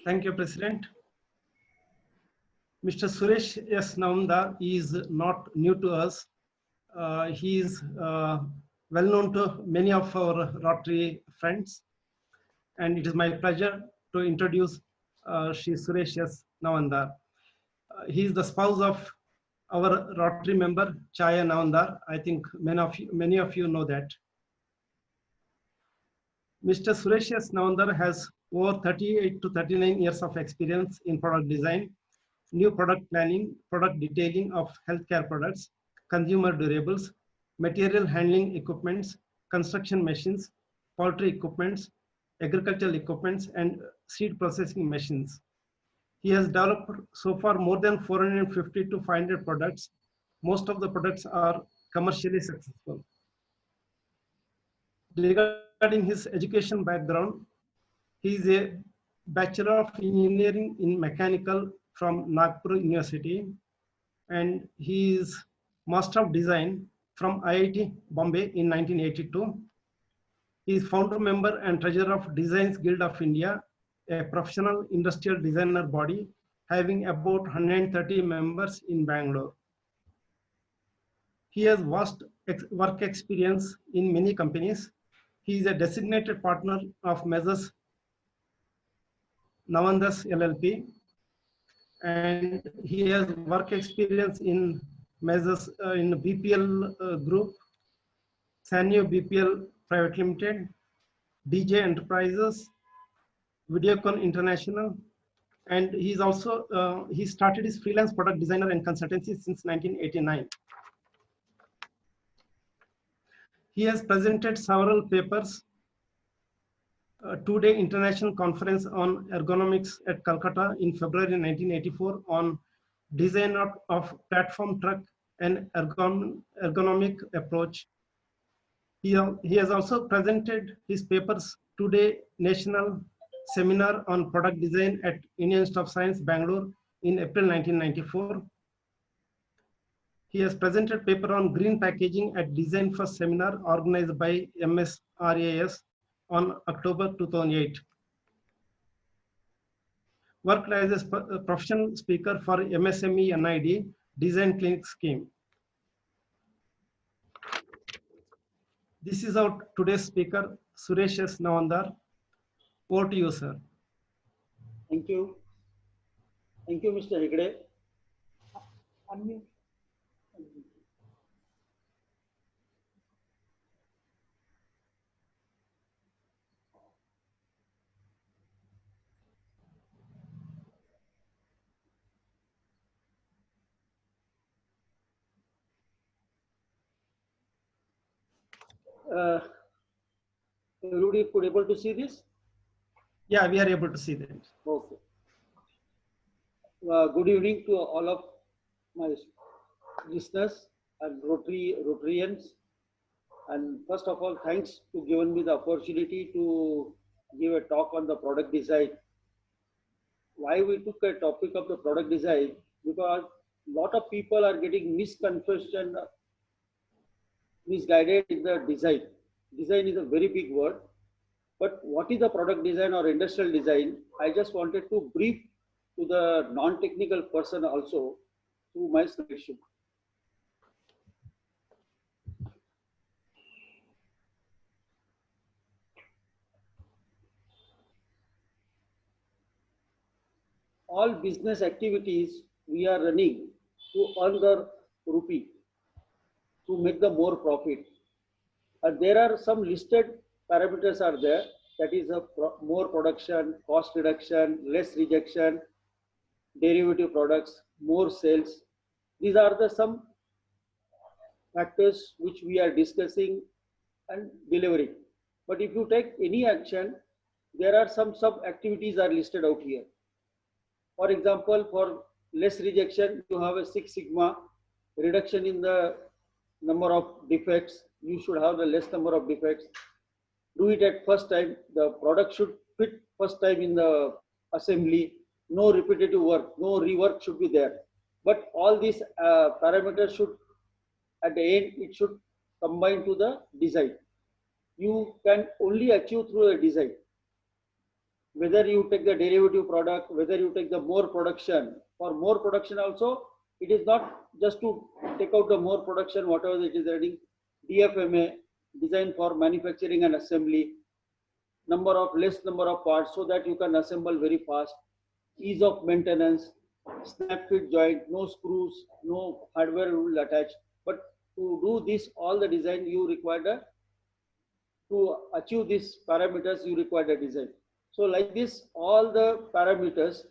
Thank you, President. Mr. Suresh S. Navandar is not new to us. He is well known to many of our Rotary friends, and it is my pleasure to introduce Shri Suresh S. Navandar. He is the spouse of our Rotary member Chaya Navandar. I think many of you know that. Mr. Suresh S. Navandar has over 38 to 39 years of experience in product design, new product planning, product detailing of healthcare products, consumer durables, material handling equipments, construction machines, poultry equipments, agricultural equipments, and seed processing machines. He has developed so far more than 450 to 500 products. Most of the products are commercially successful. Regarding his education background, he is a Bachelor of Engineering in Mechanical from Nagpur University, and he is Master of Design from IIT Bombay in 1982. He is founder member and treasurer of Designs Guild of India, a professional industrial designer body having about 130 members in Bangalore. He has vast work experience in many companies. He is a designated partner of Messrs. Navandas LLP, and he has work experience in Messrs. In BPL Group, Sanyo BPL Private Limited, DJ Enterprises, Videocon International, and he's also he started his freelance product designer and consultancy since 1989. He has presented several papers, a two-day international conference on ergonomics at Calcutta in February 1984 on design of platform truck and ergonomic approach. He has also presented his papers two-day national seminar on product design at Indian Institute of Science, Bangalore in April 1994. He has presented paper on green packaging at Design First seminar organized by MSRAS on October 2008. Worked as a professional speaker for MSME NID Design Clinic Scheme. This is our today's speaker, Suresh S. Navandar. Over to you, sir. Thank you. Thank you, Mr. Hegde. Everybody could able to see this? Yeah, we are able to see that. Okay. Good evening to all of my listeners and Rotarians. And first of all, thanks to giving me the opportunity to give a talk on the product design. Why we took a topic of the product design? Because a lot of people are getting misconception, misguided in the design. Design is a very big word, but what is the product design or industrial design? I just wanted to brief to the non-technical person also through my selection. All business activities we are running to earn the rupee, to make the more profit. There are some listed parameters are there, that is more production, cost reduction, less rejection, derivative products, more sales. These are the some factors which we are discussing and delivering. But if you take any action, there are some sub activities are listed out here. For example, for less rejection, you have a 6 sigma reduction in the number of defects. You should have the less number of defects. Do it at first time. The product should fit first time in the assembly. No repetitive work, no rework should be there. But all these parameters should, at the end, it should combine to the design. You can only achieve through a design. Whether you take the derivative product, whether you take the more production, for more production also, it is not just to take out the more production, whatever it is running, DFMA, design for manufacturing and assembly, less number of parts so that you can assemble very fast, ease of maintenance, snap fit joint, no screws, no hardware will attach. But to do this, all the design you require to achieve these parameters, you require the design. So like this, all the parameters,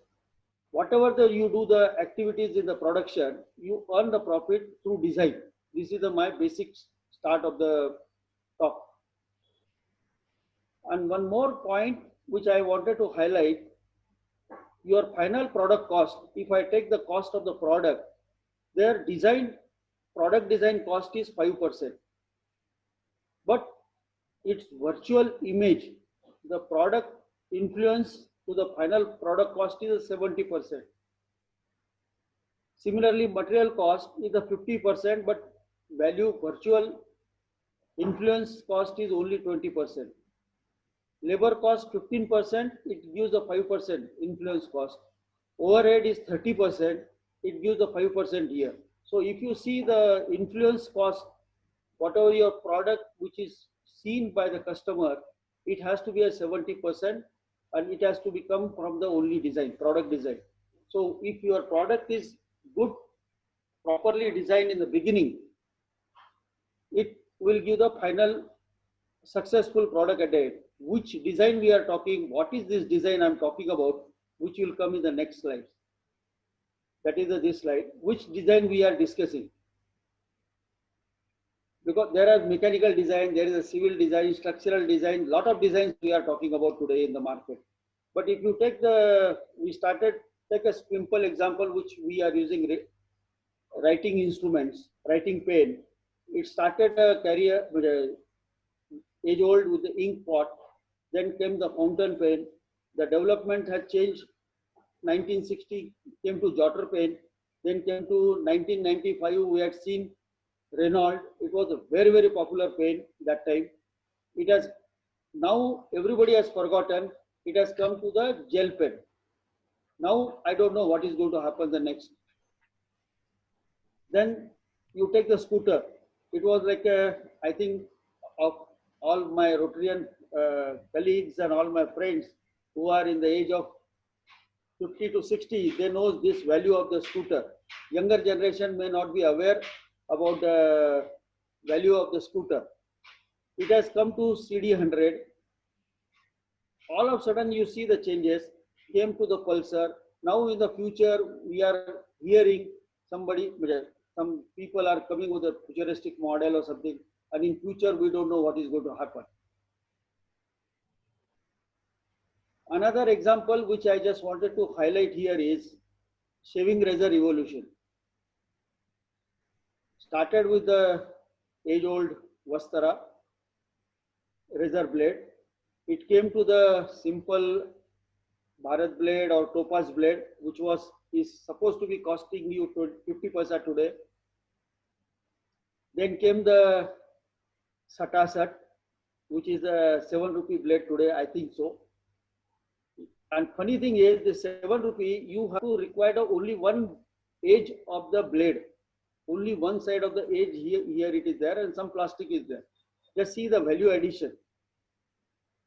whatever you do the activities in the production, you earn the profit through design. This is my basic start of the talk. And one more point which I wanted to highlight, your final product cost. If I take the cost of the product, their product design cost is 5%. But its virtual image, the product influence to the final product cost is 70%. Similarly, material cost is the 50%, but virtual influence cost is only 20%. Labor cost 15%, it gives a 5% influence cost. Overhead is 30%, it gives a 5% here. So if you see the influence cost, whatever your product which is seen by the customer, it has to be a 70%, and it has to become from the only design, product design. So if your product is good, properly designed in the beginning, it will give the final successful product at the end. Which design we are talking, what is this design I'm talking about, which will come in the next slide. That is this slide, which design we are discussing. Because there are mechanical design, there is a civil design, structural design, lot of designs we are talking about today in the market. But if you take take a simple example which we are using, writing instruments, writing pen. It started a career with age old with the ink pot, then came the fountain pen. The development had changed. 1960 came to jotter pen, then came to 1995 we had seen Renault. It was a very, very popular pen that time. It has now everybody has forgotten. It has come to the gel pen. Now I don't know what is going to happen the next. Then you take the scooter. It was like I think of all my Rotarian colleagues and all my friends who are in the age of 50 to 60, they know this value of the scooter. Younger generation may not be aware about the value of the scooter. It has come to CD100. All of a sudden you see the changes, came to the Pulsar. Now in the future we are hearing some people are coming with a futuristic model or something, and in future we don't know what is going to happen. Another example which I just wanted to highlight here is shaving razor evolution. Started with the age-old Vastara razor blade. It came to the simple Bharat blade or Topaz blade, which is supposed to be costing you 50 paisa today. Then came the Satasat, which is a 7 rupee blade today, I think so. And funny thing is, the 7 rupee, you have to require only one edge of the blade. Only one side of the edge here it is there, and some plastic is there. Just see the value addition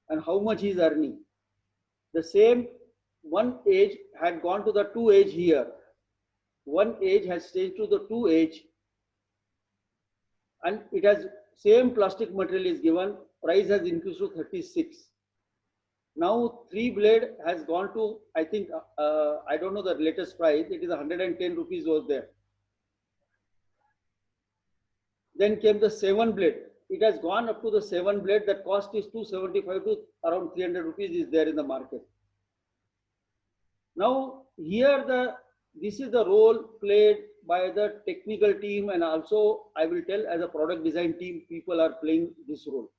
and how much he is earning. The same one edge had gone to the 2 edge here. One edge has changed to the 2 edge, and it has same plastic material is given. Price has increased to 36. Now 3 blade has gone to, I think, I don't know the latest price. It is 110 rupees was there. Then came the 7 blade. It has gone up to the 7 blade. That cost is 275 to around 300 rupees is there in the market. Now here this is the role played by the technical team, and also I will tell as a product design team, people are playing this role.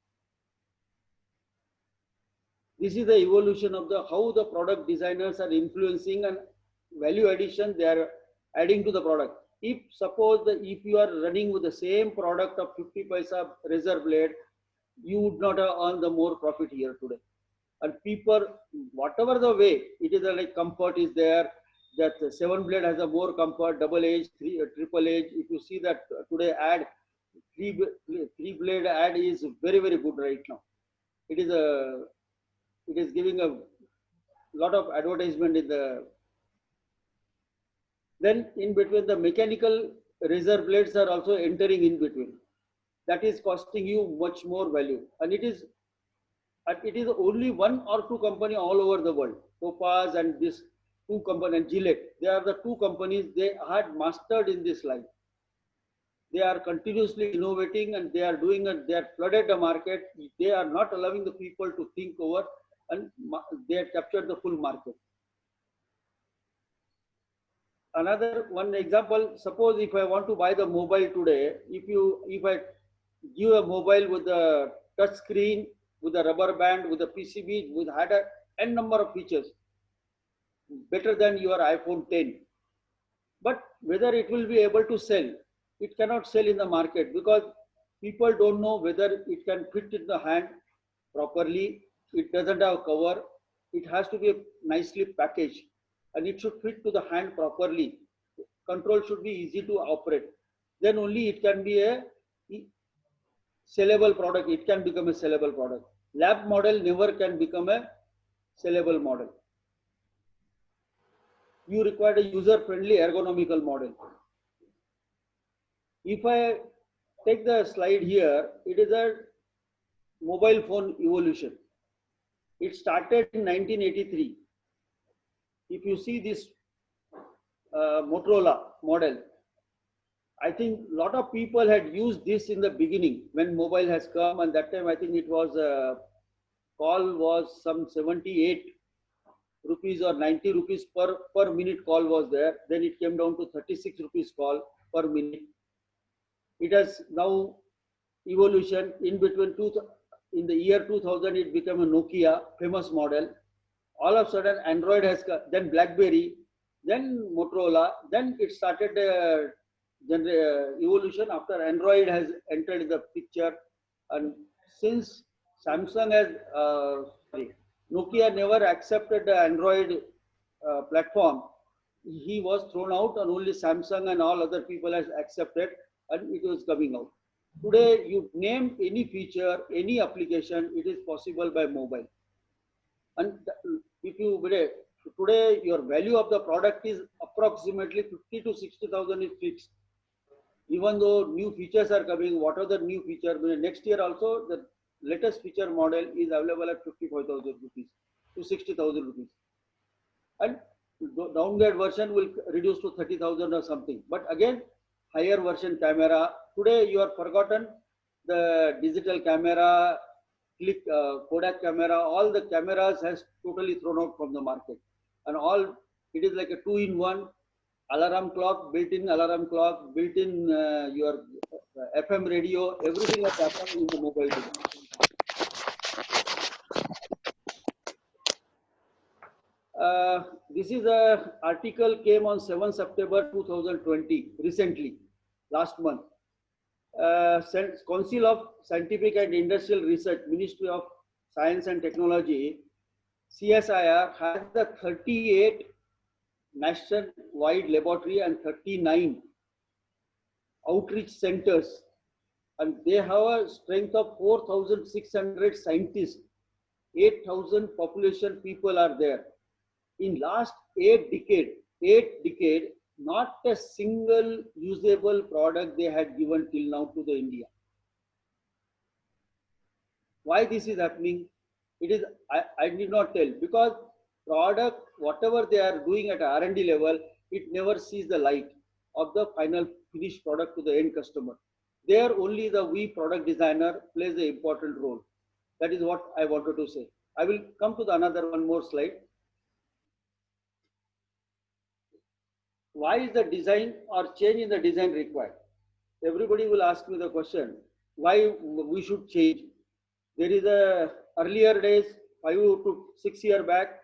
This is the evolution of how the product designers are influencing and value addition they are adding to the product. If suppose if you are running with the same product of 50 paisa razor blade, you would not have earned the more profit here today. And people, whatever the way, it is like comfort is there, that 7 blade has a more comfort, double edge, triple edge. If you see that today ad, three blade ad is very, very good right now. It is giving a lot of advertisement in the. Then in between, the mechanical razor blades are also entering in between. That is costing you much more value, and it is only one or two company all over the world. Topaz and this two company and Gillette. They are the two companies they had mastered in this line. They are continuously innovating and they are doing it. They are flooded the market. They are not allowing the people to think over, and they have captured the full market. Another one example, suppose if I want to buy the mobile today, if I give a mobile with a touch screen, with a rubber band, with a PCB, with had a n number of features, better than your iPhone 10. But whether it will be able to sell, it cannot sell in the market because people don't know whether it can fit in the hand properly. It doesn't have cover. It has to be nicely packaged and it should fit to the hand properly. Control should be easy to operate. Then only it can be a sellable product. It can become a sellable product. Lab model never can become a sellable model. You require a user-friendly ergonomical model. If I take the slide here, it is a mobile phone evolution. It started in 1983. If you see this Motorola model, I think a lot of people had used this in the beginning when mobile has come, and that time I think it was call was some 78 rupees or 90 rupees per minute call was there. Then it came down to 36 rupees call per minute. It has now evolution in between in the year 2000 it became a Nokia famous model. All of a sudden Android has come, then BlackBerry, then Motorola, then it started evolution after Android has entered in the picture. And since Samsung has Nokia never accepted the Android platform, he was thrown out and only Samsung and all other people has accepted and it was coming out. Today you name any feature, any application, it is possible by mobile. And if you today your value of the product is approximately 50 to 60,000 is fixed. Even though new features are coming, what are the new feature? Next year also the latest feature model is available at 55,000 rupees to 60,000 rupees. And downgrade version will reduce to 30,000 or something. But again, higher version camera. Today you are forgotten the digital camera, Kodak camera, all the cameras has totally thrown out from the market. And all, it is like a 2-in-1 alarm clock, built-in alarm clock, built-in your FM radio, everything has happened in the mobile device. This is a article came on 7 September 2020, recently, last month. Council of Scientific and Industrial Research, Ministry of Science and Technology, CSIR, has the 38 nationwide laboratory and 39 outreach centers, and they have a strength of 4,600 scientists. 8,000 population people are there. In last 8 decades, not a single usable product they had given till now to the India. Why this is happening? It is I did not tell, because product whatever they are doing at R&D level, it never sees the light of the final finished product to the end customer. There only the product designer plays the important role. That is what I wanted to say. I will come to the another one more slide. Why is the design or change in the design required? Everybody will ask me the question, why we should change. There is a earlier days, 5 to 6 years back,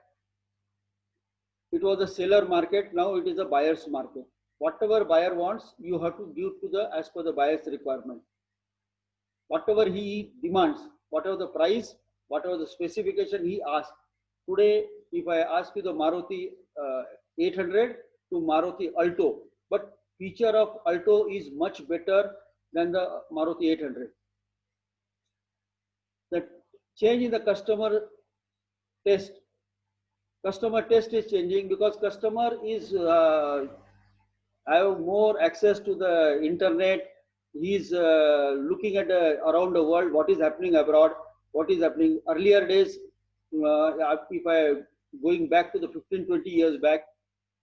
it was a seller market. Now it is a buyer's market. Whatever buyer wants, you have to give to the as per the buyer's requirement. Whatever he demands, whatever the price, whatever the specification he asked. Today, if I ask you the Maruti 800 to Maruti Alto, but feature of Alto is much better than the Maruti 800. The change in the test customer test is changing because customer is have more access to the internet. He's looking at around the world what is happening abroad, what is happening. Earlier days, if I going back to the 15-20 years back,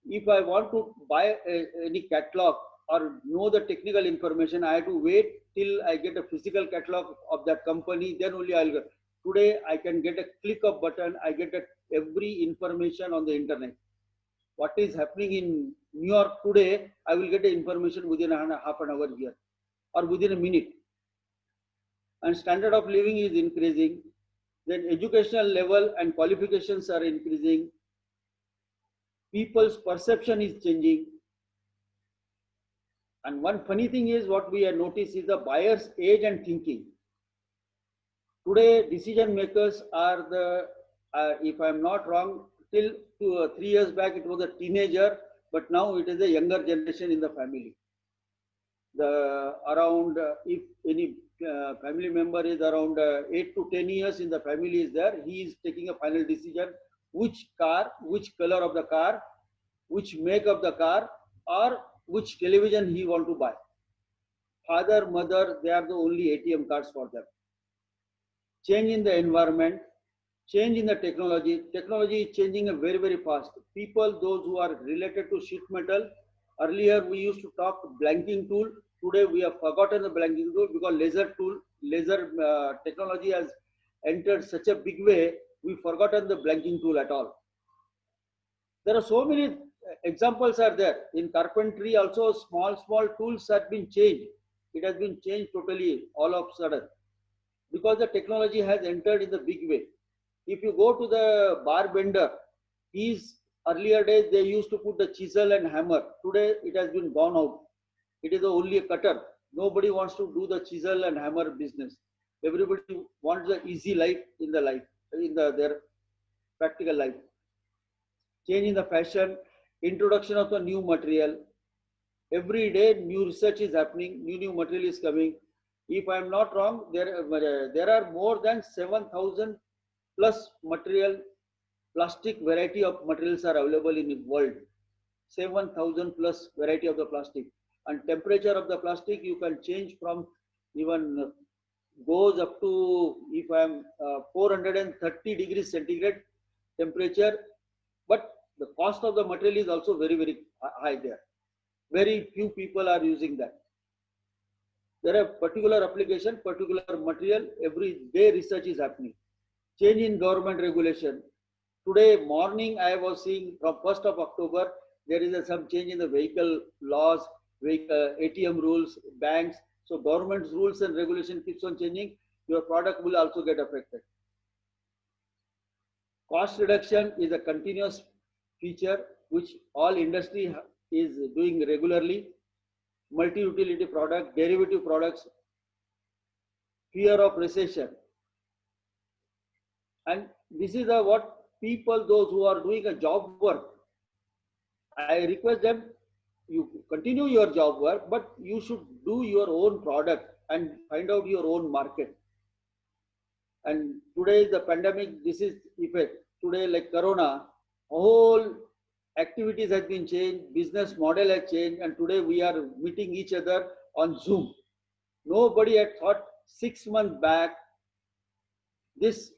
if I want to buy any catalog or know the technical information, I have to wait till I get a physical catalog of that company. Then only I'll go. Today I can get a click of button. I get every information on the internet. What is happening in New York today, I will get the information within half an hour here or within a minute. And standard of living is increasing. Then educational level and qualifications are increasing. People's perception is changing. And one funny thing is what we have noticed is the buyer's age and thinking. Today, decision makers are if I'm not wrong, till 3 years back, it was a teenager, but now it is a younger generation in the family. If any family member is around 8 to 10 years in the family is there, he is taking a final decision, which car, which color of the car, which make of the car, or which television he want to buy. Father, mother, they are the only ATM cards for them. Change in the environment, change in the technology. Technology is changing very, very fast. People, those who are related to sheet metal, earlier we used to talk blanking tool. Today we have forgotten the blanking tool because laser technology has entered such a big way, we've forgotten the blanking tool at all. There are so many examples are there. In carpentry also small tools have been changed. It has been changed totally all of a sudden because the technology has entered in the big way. If you go to the bar bender, earlier days they used to put the chisel and hammer. Today it has been gone out. It is only a cutter. Nobody wants to do the chisel and hammer business. Everybody wants the easy life in their practical life. Change in the fashion, introduction of the new material. Every day new research is happening, new material is coming. If I am not wrong, there are more than 7,000 plus plastic variety of materials are available in the world. 7,000 plus variety of the plastic. And temperature of the plastic you can change from even goes up to, if I am 430 degrees centigrade temperature, but the cost of the material is also very, very high there. Very few people are using that. There are particular application, particular material, every day research is happening. Change in government regulation. Today morning I was seeing from 1st of October, there is some change in the vehicle laws, ATM rules, banks. So government's rules and regulation keeps on changing. Your product will also get affected. Cost reduction is a continuous feature which all industry is doing regularly. Multi-utility product, derivative products, fear of recession. And this is what people, those who are doing a job work, I request them, you continue your job work, but you should do your own product and find out your own market. And today the pandemic, this is effect. Today like Corona, whole activities has been changed, business model has changed, and today we are meeting each other on Zoom. Nobody had thought 6 months back this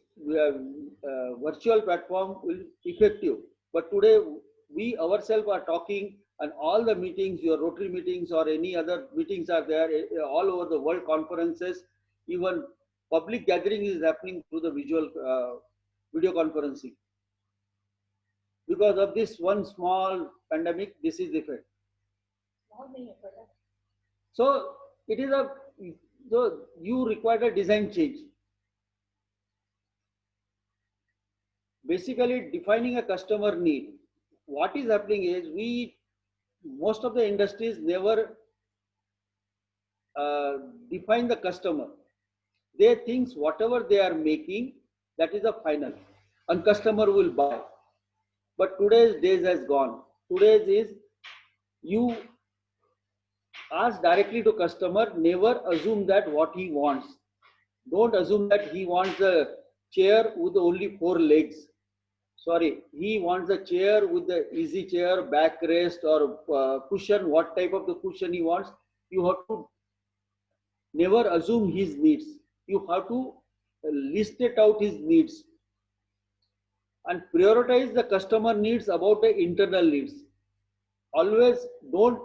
virtual platform will be effective. But today we ourselves are talking, and all the meetings, your Rotary meetings or any other meetings are there all over the world, conferences, even public gathering is happening through the video conferencing. Because of this one small pandemic, this is the effect. So it is you require a design change. Basically defining a customer need. What is happening is most of the industries never define the customer. They think whatever they are making, that is the final, and customer will buy. But today's days has gone. Today's is you ask directly to customer, never assume that what he wants. Don't assume that he wants a chair with only 4 legs. Sorry, he wants a chair with the easy chair, backrest or cushion, what type of the cushion he wants. You have to never assume his needs. You have to list it out his needs and prioritize the customer needs about the internal needs. Always don't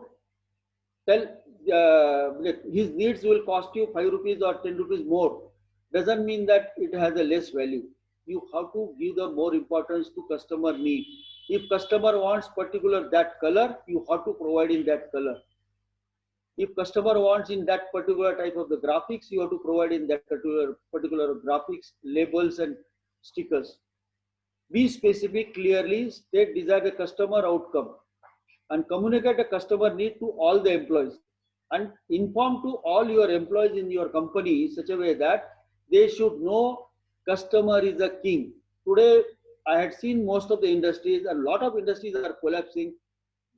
tell his needs will cost you 5 rupees or 10 rupees more. Doesn't mean that it has a less value. You have to give the more importance to customer need. If customer wants particular that color, you have to provide in that color. If customer wants in that particular type of the graphics, you have to provide in that particular graphics, labels and stickers. Be specific, clearly state desired customer outcome and communicate a customer need to all the employees and inform to all your employees in your company in such a way that they should know customer is a king. Today, I had seen most of the industries, a lot of industries are collapsing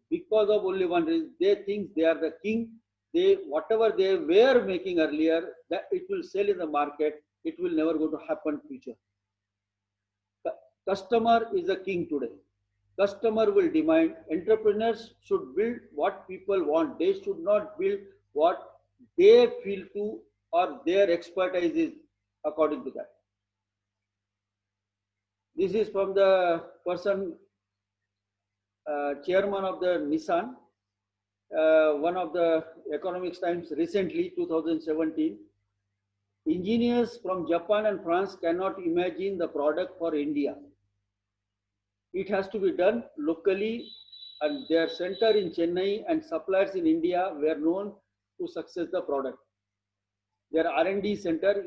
because of only one reason. They think they are the king. They, whatever they were making earlier, that it will sell in the market. It will never go to happen future. Customer is a king today. Customer will demand. Entrepreneurs should build what people want. They should not build what they feel to or their expertise is according to that. This is from the person, chairman of the Nissan, one of the Economics Times recently, 2017. Engineers from Japan and France cannot imagine the product for India. It has to be done locally, and their center in Chennai and suppliers in India were known to success the product. Their R&D center,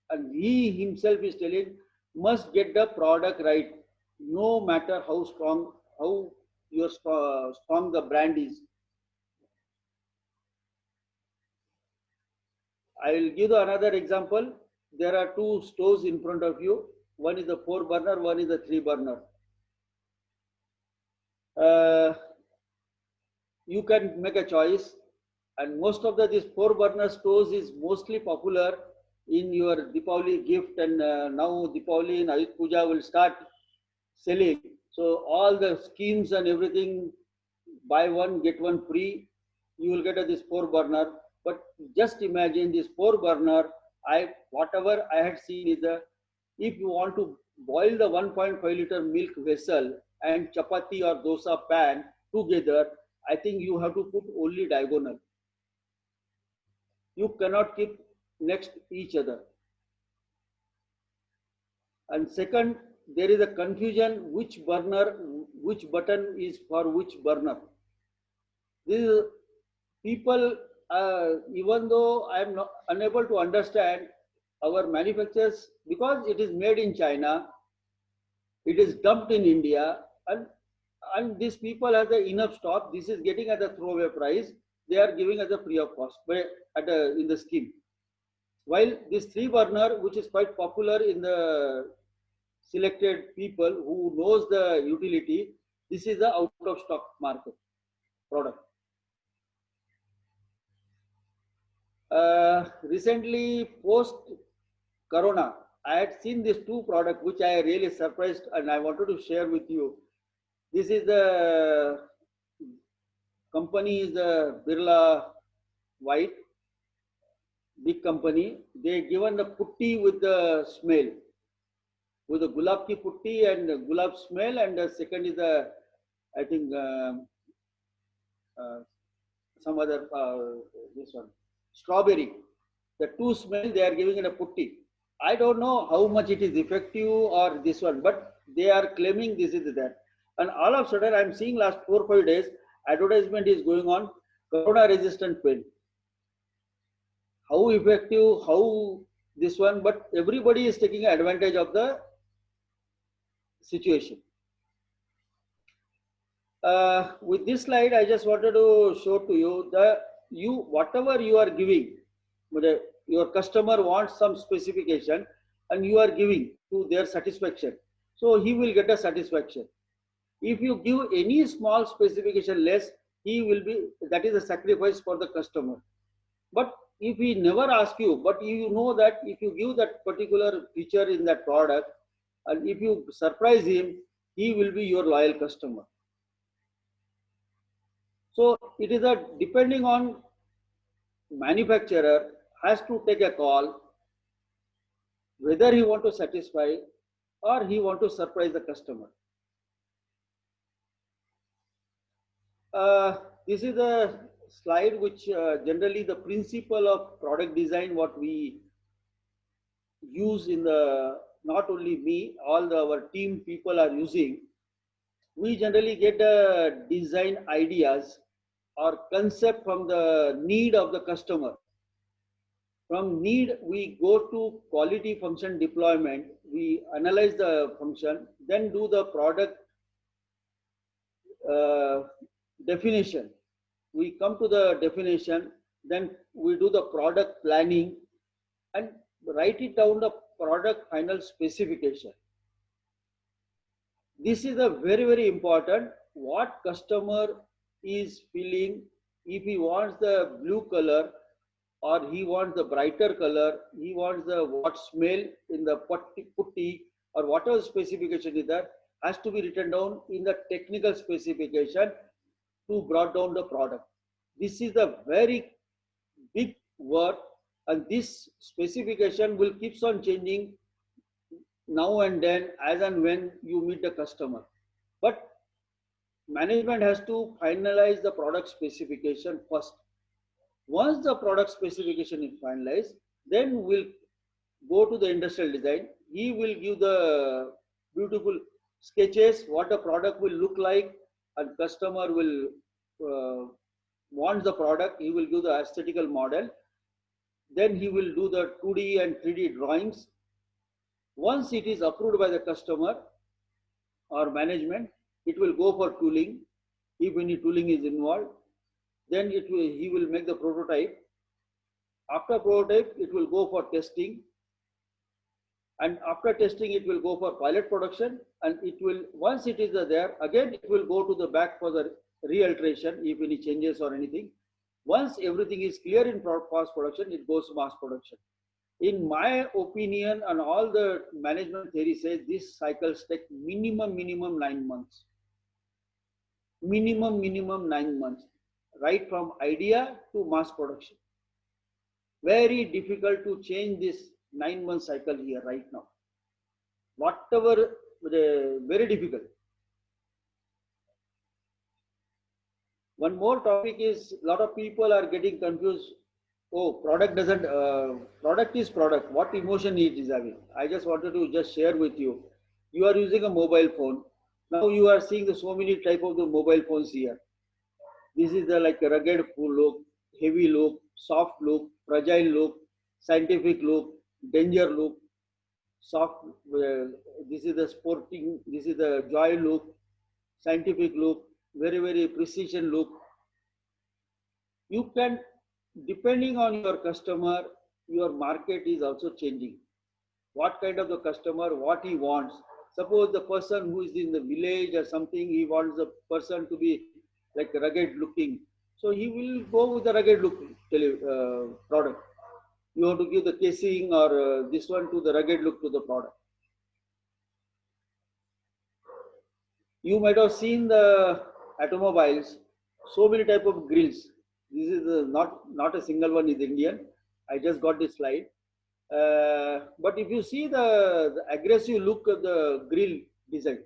and he himself is telling, must get the product right, no matter how strong the brand is. I will give another example. There are 2 stoves in front of you. One is a 4-burner, one is a 3-burner. You can make a choice, and most of these 4-burner stoves is mostly popular in your Deepavali gift, and now Deepavali and Ayush Puja will start selling. So all the schemes and everything, buy one get one free, you will get this 4-burner. But just imagine this 4-burner. Whatever I had seen is if you want to boil the 1.5 liter milk vessel and chapati or dosa pan together, I think you have to put only diagonal. You cannot keep next each other. And second, there is a confusion which button is for which burner. This is people, even though I am unable to understand our manufacturers, because it is made in China, it is dumped in India, and these people have enough stock. This is getting at the throwaway price. They are giving as a free of cost in the scheme. While this 3-burner, which is quite popular in the selected people who knows the utility, this is the out of stock market product. Recently, post Corona, I had seen these 2 products which I really surprised, and I wanted to share with you. This is the company is the Birla White, big company. They given the putti with the smell, with the gulab ki putti and the gulab smell, and the second is the, I think some other this one, strawberry. The 2 smell they are giving in a putti. I don't know how much it is effective or this one, but they are claiming this is that. And all of a sudden, I am seeing last 4 or 5 days, advertisement is going on, corona resistant pen. How effective, how this one, but everybody is taking advantage of the situation. With this slide, I just wanted to show to you that whatever you are giving, your customer wants some specification, and you are giving to their satisfaction, so he will get a satisfaction. If you give any small specification less, he will be, that is a sacrifice for the customer. But if he never ask you, but you know that if you give that particular feature in that product, and if you surprise him, he will be your loyal customer. So it is a depending on manufacturer has to take a call whether he want to satisfy or he want to surprise the customer. This is a slide which generally the principle of product design what we use in the, not only me, all our team people are using. We generally get design ideas or concept from the need of the customer. From need, we go to quality function deployment. We analyze the function, then do the product uh, definition. We come to the definition, then we do the product planning and write it down the product final specification. This is a very, very important. What customer is feeling, if he wants the blue color or he wants the brighter color, he wants the what smell in the putty or whatever specification is there, has to be written down in the technical specification to brought down the product. This is a very big work, and this specification will keeps on changing now and then as and when you meet the customer. But management has to finalize the product specification first. Once the product specification is finalized, then we'll go to the industrial design. He will give the beautiful sketches, what the product will look like, and customer will want the product. He will give the aesthetical model. Then he will do the 2D and 3D drawings. Once it is approved by the customer or management, it will go for tooling. If any tooling is involved, then he will make the prototype. After prototype, it will go for testing. And after testing, it will go for pilot production. And it will, once it is there, again, it will go to the back for the re-alteration if any changes or anything. Once everything is clear in post production, it goes to mass production. In my opinion, and all the management theory says this cycles take minimum 9 months. Minimum 9 months, right from idea to mass production. Very difficult to change this 9-month cycle here right now. Whatever, very difficult. One more topic is, a lot of people are getting confused. Oh, product doesn't, product is product. What emotion it is having? I just wanted to just share with you. You are using a mobile phone. Now you are seeing the so many type of the mobile phones here. This is the like a rugged look, heavy look, soft look, fragile look, scientific look, danger look, soft. This is the sporting. This is the joy look, scientific look, very, very precision look. You can, depending on your customer, your market is also changing. What kind of the customer, what he wants. Suppose the person who is in the village or something, he wants the person to be like rugged looking. So he will go with the rugged look product. You have to give the casing or this one to the rugged look to the product. You might have seen the automobiles, so many type of grills. This is not a single one is Indian. I just got this slide. But if you see the aggressive look of the grill design,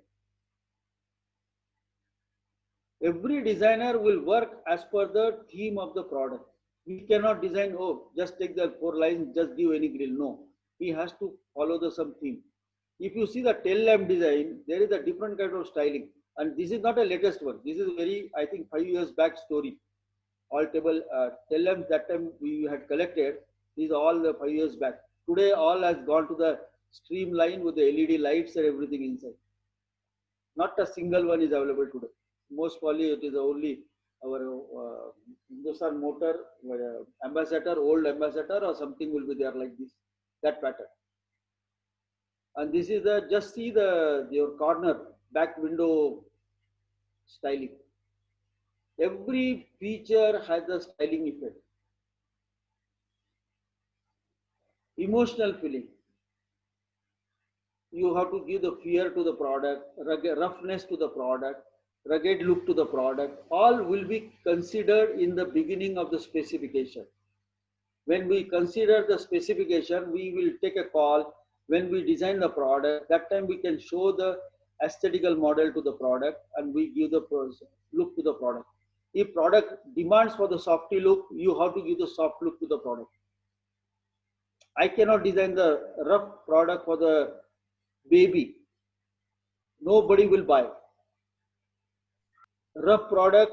every designer will work as per the theme of the product. We cannot design, oh, just take the 4 lines, just give any grill. No, he has to follow the some theme. If you see the tail lamp design, there is a different kind of styling. And this is not a latest one. This is very, I think, 5 years back story. All tail lamps that time we had collected. These are all the 5 years back. Today, all has gone to the streamline with the LED lights and everything inside. Not a single one is available today. Most probably it is only our Hindustan Motor ambassador, old ambassador, or something will be there like this, that pattern. And this is the, just see the your corner back window styling. Every feature has a styling effect. Emotional feeling. You have to give the fear to the product, roughness to the product, rugged look to the product. All will be considered in the beginning of the specification. When we consider the specification, we will take a call. When we design the product, that time we can show the aesthetical model to the product and we give the look to the product. If product demands for the softy look, you have to give the soft look to the product. I cannot design the rough product for the baby. Nobody will buy. Rough product,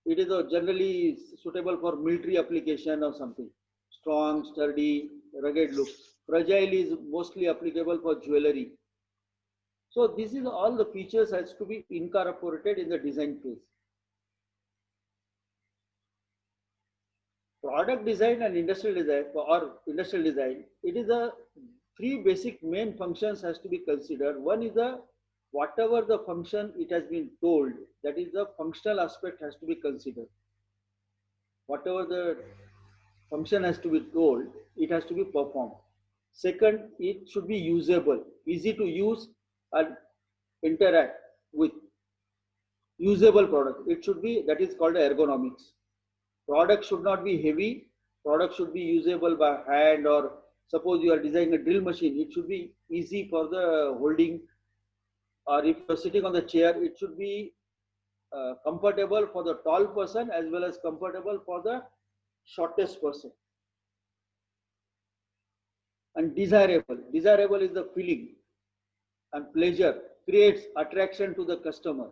it is generally suitable for military application or something. Strong, sturdy, rugged look. Fragile is mostly applicable for jewelry. So this is all the features has to be incorporated in the design phase. Product design and industrial design, it is a three basic main functions has to be considered. One is the whatever the function it has been told, that is the functional aspect has to be considered. Whatever the function has to be told, it has to be performed. Second, it should be usable, easy to use and interact with. Usable product, it should be, that is called ergonomics. Product should not be heavy, product should be usable by hand, or suppose you are designing a drill machine, it should be easy for the holding, or if you are sitting on the chair, it should be comfortable for the tall person as well as comfortable for the shortest person. And desirable, desirable is the feeling and pleasure, creates attraction to the customer.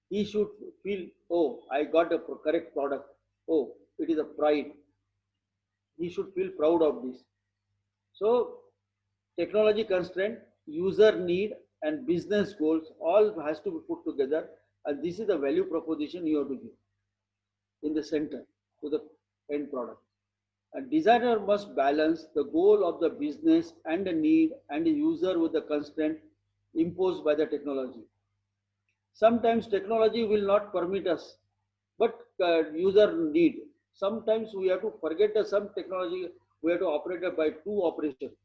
He should feel, oh, I got the correct product. Oh, it is a pride. He should feel proud of this. So technology constraint, user need and business goals all has to be put together, and this is the value proposition you have to give in the center to the end product. A designer must balance the goal of the business and the need and the user with the constraint imposed by the technology. Sometimes technology will not permit us, but user need. Sometimes we have to forget some technology, we have to operate by two operations.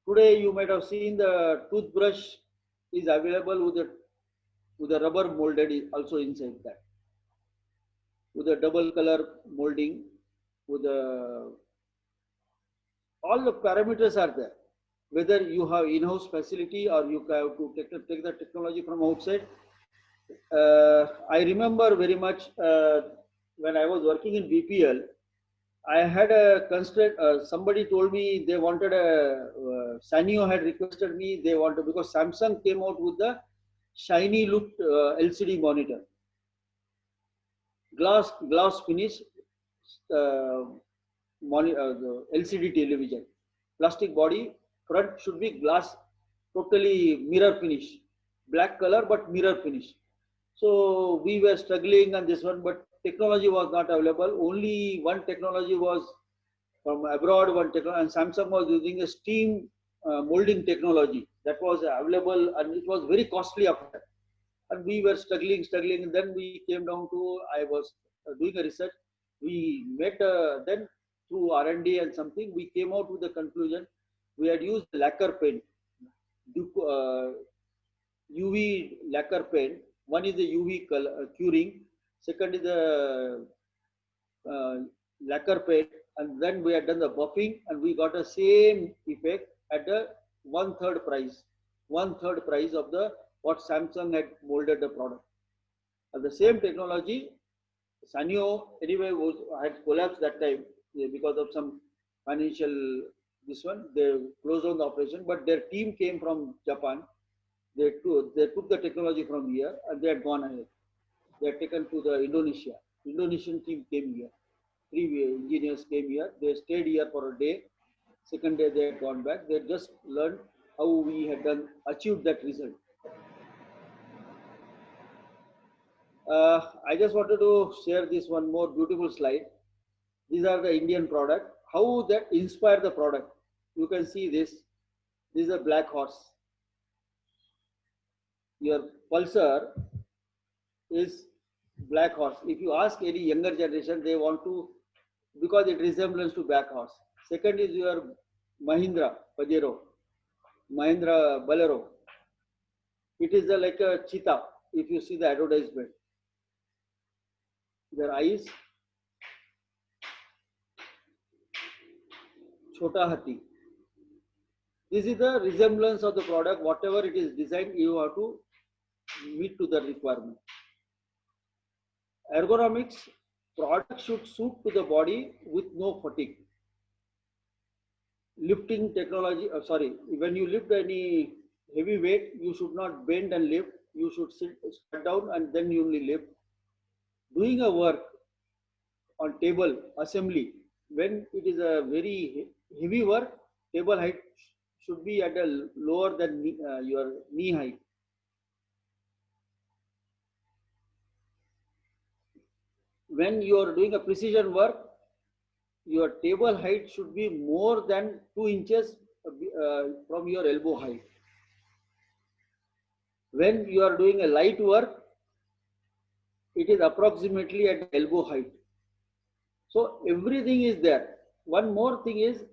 Today you might have seen the toothbrush is available with a rubber molded also inside that, with a double color molding, with all the parameters are there. Whether you have in-house facility or you have to take the technology from outside. I remember very much when I was working in BPL, I had a constraint. Somebody told me they wanted Sanyo had requested me, they wanted, because Samsung came out with the shiny looked LCD monitor, glass finish the LCD television, plastic body, front should be glass, totally mirror finish, black color but mirror finish. So we were struggling on this one, but technology was not available. Only one technology was from abroad, one technology, and Samsung was using a steam molding technology that was available, and it was very costly after that. And we were struggling. And then we came down to, I was doing a research. We met then through R&D and something, we came out with the conclusion. We had used lacquer paint, UV lacquer paint. One is the UV color, curing. Second is the lacquer paint. And then we had done the buffing, and we got the same effect at the one-third price of the what Samsung had molded the product. And the same technology, Sanyo anyway had collapsed that time because of some financial this one. They closed down the operation, but their team came from Japan. They took the technology from here and they had gone ahead. They had taken to the Indonesia. Indonesian team came here. 3 engineers came here. They stayed here for a day. Second day they had gone back. They just learned how we had achieved that result. I just wanted to share this one more beautiful slide. These are the Indian product. How that inspire the product. You can see this. This is a black horse. Your Pulsar is black horse. If you ask any younger generation, they want to, because it resembles to black horse. Second is your Mahindra Pajero, Mahindra Bolero. It is like a cheetah. If you see the advertisement, their eyes, Chota Hathi. This is the resemblance of the product. Whatever it is designed, you have to meet to the requirement. Ergonomics, product should suit to the body with no fatigue. Lifting technology, when you lift any heavy weight, you should not bend and lift. You should sit down and then you only lift. Doing a work on table assembly, when it is a very heavy work, table height should be at a lower than your knee height. When you are doing a precision work, your table height should be more than 2 inches from your elbow height. When you are doing a light work, it is approximately at elbow height. So everything is there. One more thing is,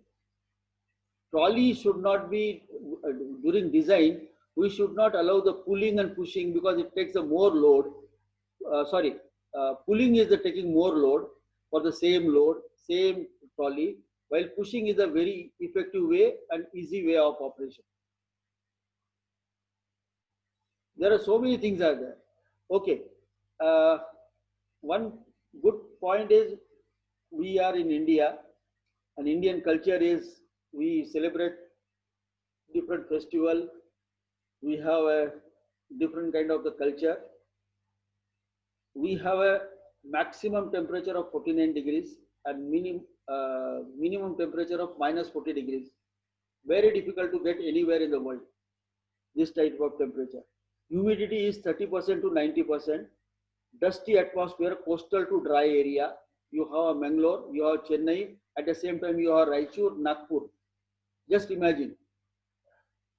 trolley should not be, during design, we should not allow the pulling and pushing because it takes a more load. Pulling is taking more load for the same load, same trolley, while pushing is a very effective way and easy way of operation. There are so many things are there. Okay. One good point is, we are in India, and Indian culture is, we celebrate different festival. We have a different kind of the culture. We have a maximum temperature of 49 degrees and minimum temperature of minus 40 degrees. Very difficult to get anywhere in the world, this type of temperature. Humidity is 30% to 90%. Dusty atmosphere, coastal to dry area. You have Mangalore, you have Chennai, at the same time you have Raichur, Nagpur. Just imagine.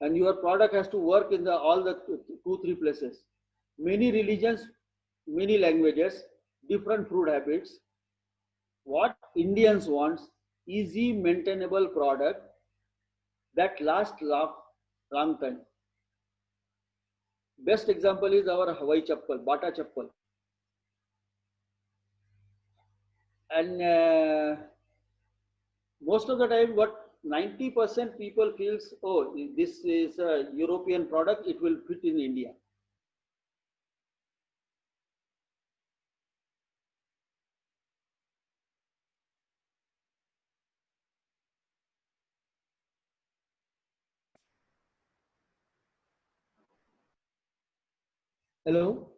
And your product has to work in all the 2-3 places. Many religions, many languages, different food habits. What Indians want, easy maintainable product that lasts long time. Best example is our Hawaii Chappal, Bata Chappal. And most of the time, what 90% people feels, oh, this is a European product, it will fit in India. Hello?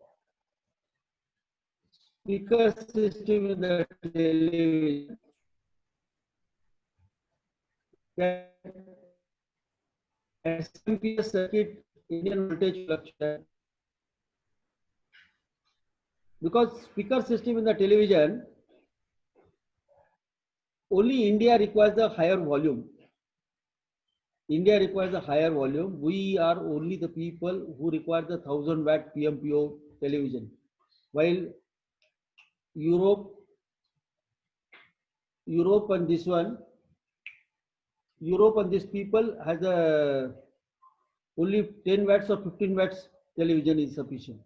Speaker system in the television. SMPS circuit, Indian voltage fluctuation. Because speaker system in the television, only India requires a higher volume. India requires a higher volume. We are only the people who require the 1000 watt PMPO television. While Europe and this one, Europe and these people has a only 10 watts or 15 watts television is sufficient.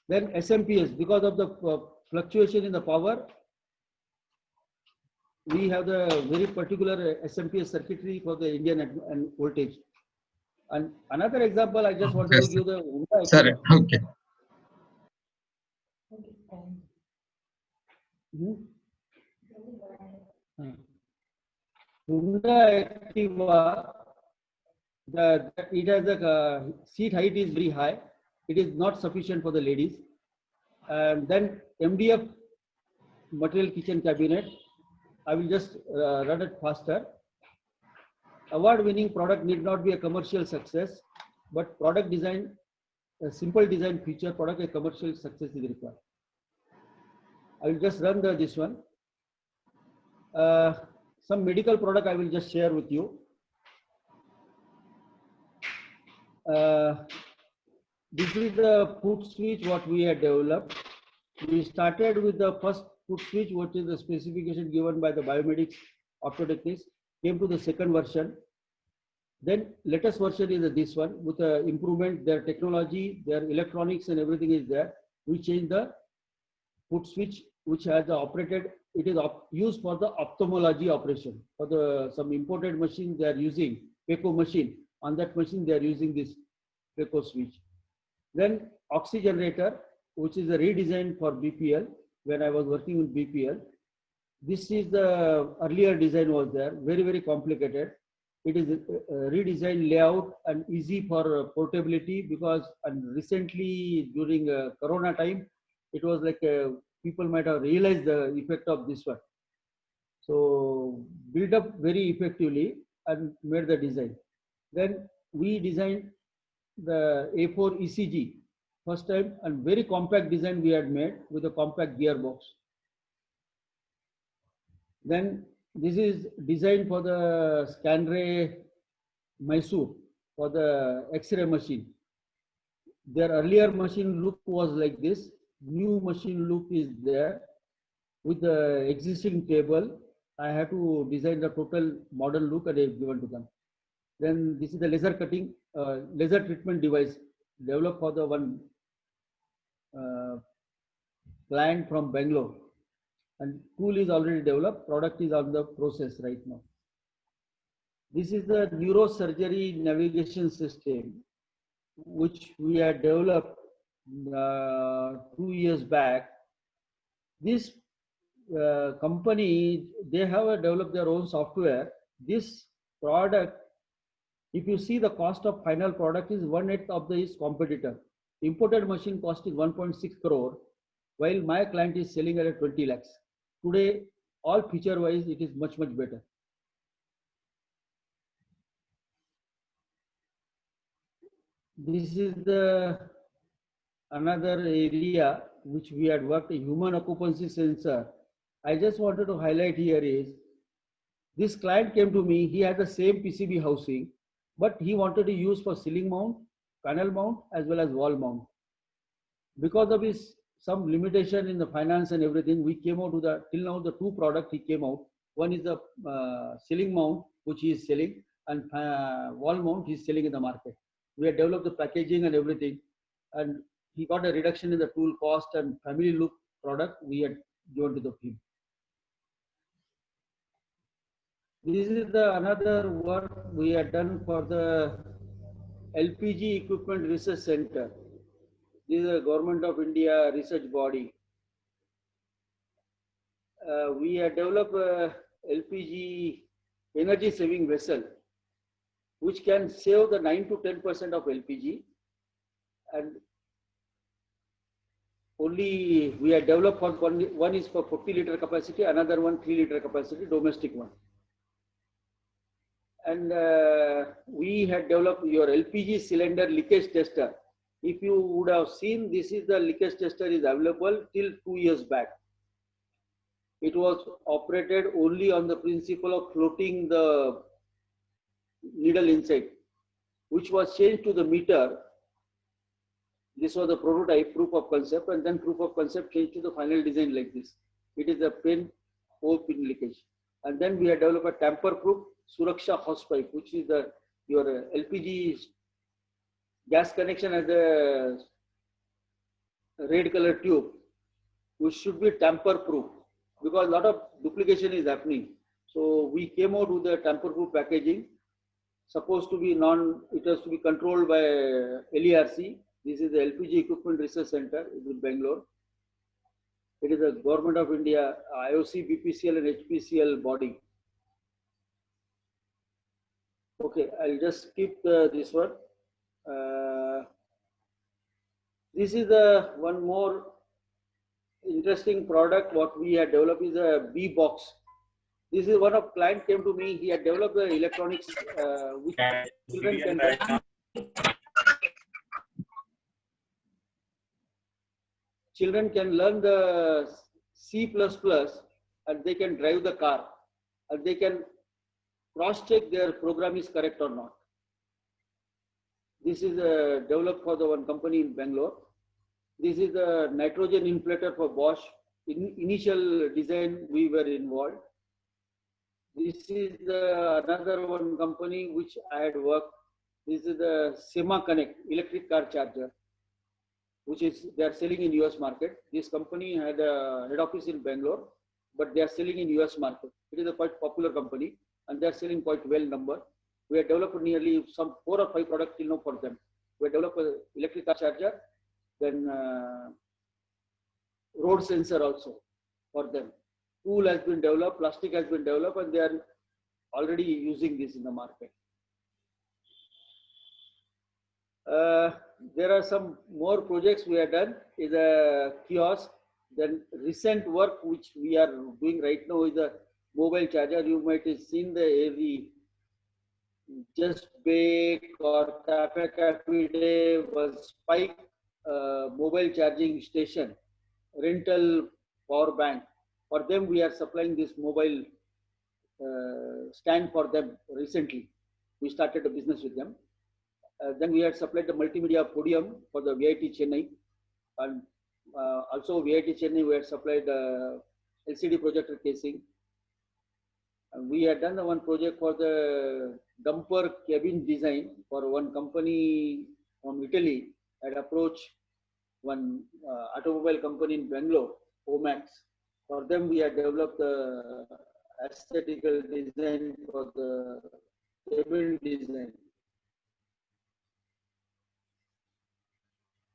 Then SMPS, because of the fluctuation in the power, we have the very particular SMPS circuitry for the Indian and voltage. And another example, I just wanted to give the Honda. Sorry, okay. Honda Activa, it has a seat height is very high. It is not sufficient for the ladies. And then MDF material kitchen cabinet. I will just run it faster. Award-winning product need not be a commercial success, but product design, a simple design feature product, a commercial success is required. I will just run this one. Some medical product I will just share with you. this is the put switch what we had developed. We started with the first put switch, which is the specification given by the Biomedics Optotechnics, came to the second version. Then latest version is this one with the improvement, their technology, their electronics and everything is there. We changed the put switch, which has operated, it is used for the ophthalmology operation. For the some imported machine they are using, PECO machine. On that machine they are using this PECO switch. Then oxygenator, which is a redesign for BPL. When I was working with BPL, this is the earlier design was there, very complicated. It is a redesigned layout and easy for portability because recently during Corona time, it was like people might have realized the effect of this one. So built up very effectively and made the design. Then we designed the A4 ECG first time, and very compact design we had made with a compact gearbox. Then this is designed for the Scanray Mysore for the X-ray machine. Their earlier machine look was like this. New machine look is there with the existing table. I have to design the total modern look and I have given to them. Then this is the laser cutting, laser treatment device developed for the one client from Bangalore. And tool is already developed, product is on the process right now. This is the neurosurgery navigation system, which we had developed 2 years back. This company, they have developed their own software. This product, if you see the cost of final product is 1/8 of this competitor. Imported machine cost is 1.6 crore, while my client is selling at 20 lakhs. Today, all feature wise, it is much better. This is the another area which we had worked, a human occupancy sensor. I just wanted to highlight here is, this client came to me, he had the same PCB housing, but he wanted to use for ceiling mount, panel mount, as well as wall mount. Because of his some limitation in the finance and everything, we came out with the, till now the two products he came out. One is the ceiling mount, which he is selling, and wall mount he is selling in the market. We have developed the packaging and everything, and he got a reduction in the tool cost and family look product we had given to the team. This is the another work we had done for the LPG Equipment Research Center. This is a Government of India research body. We have developed a LPG energy saving vessel, which can save the 9 to 10% of LPG. And only we have developed for one is for 40 liter capacity, another one 3 liter capacity, domestic one. And we had developed your LPG cylinder leakage tester. If you would have seen, this is the leakage tester is available till 2 years back. It was operated only on the principle of floating the needle inside, which was changed to the meter. This was the prototype, proof of concept, and then proof of concept changed to the final design like this. It is a pin, 4-pin leakage. And then we had developed a tamper-proof Suraksha hosepipe, which is the your LPG gas connection as a red color tube, which should be tamper-proof because a lot of duplication is happening. So we came out with the tamper-proof packaging, supposed to be it has to be controlled by LERC. This is the LPG Equipment Research Center in Bangalore. It is a Government of India, IOC, BPCL and HPCL body. Okay, I'll just skip this one. This is the one more interesting product. What we had developed is a B box. This is one of client came to me. He had developed the electronics which children can learn the C++ and they can drive the car and they can cross-check their program is correct or not. This is developed for the one company in Bangalore. This is the nitrogen inflator for Bosch. In initial design, we were involved. This is another one company which I had worked. This is the Sema Connect electric car charger, which is they are selling in US market. This company had a head office in Bangalore, but they are selling in US market. It is a quite popular company and they are selling quite well number. We have developed nearly some 4 or 5 products till now for them. We have developed an electric car charger, then road sensor also for them. Tool has been developed, plastic has been developed, and they are already using this in the market. There are some more projects we have done. Is a kiosk. Then recent work which we are doing right now is a mobile charger. You might have seen the Just Bake or Cafe Cafe Day was Spike mobile charging station, rental power bank. For them, we are supplying this mobile stand for them recently. We started a business with them. Then we had supplied the multimedia podium for the VIT Chennai, and also VIT Chennai we had supplied LCD projector casing. And we had done the one project for the dumper cabin design for one company from Italy. Had approached one automobile company in Bangalore, Omax. For them, we had developed the aesthetical design for the cabin design.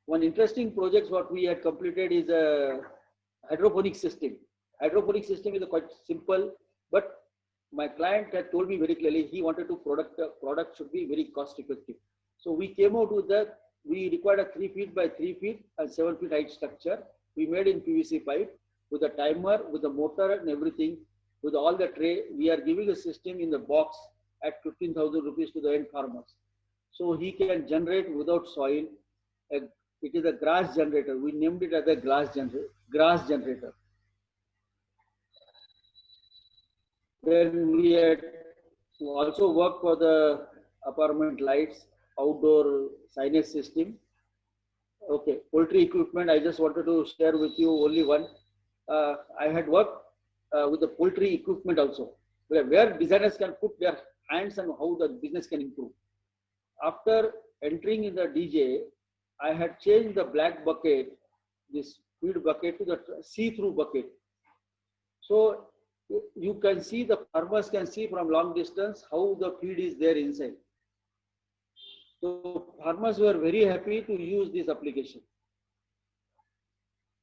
One interesting project what we had completed is a hydroponic system. Hydroponic system is quite simple, but my client had told me very clearly he wanted to product should be very cost effective. So we came out with that. We required a 3 feet by 3 feet and 7 feet height structure. We made in PVC pipe with a timer, with the motor and everything, with all the tray. We are giving a system in the box at 15,000 rupees to the end farmers. So he can generate without soil. It is a grass generator. We named it as a grass generator. Then we had also worked for the apartment lights, outdoor signage system. Okay, poultry equipment. I just wanted to share with you only one. I had worked with the poultry equipment also, where designers can put their hands on how the business can improve. After entering in the DJ, I had changed the black bucket, this feed bucket, to the see-through bucket. So you can see, the farmers can see from long distance how the feed is there inside. So farmers were very happy to use this application.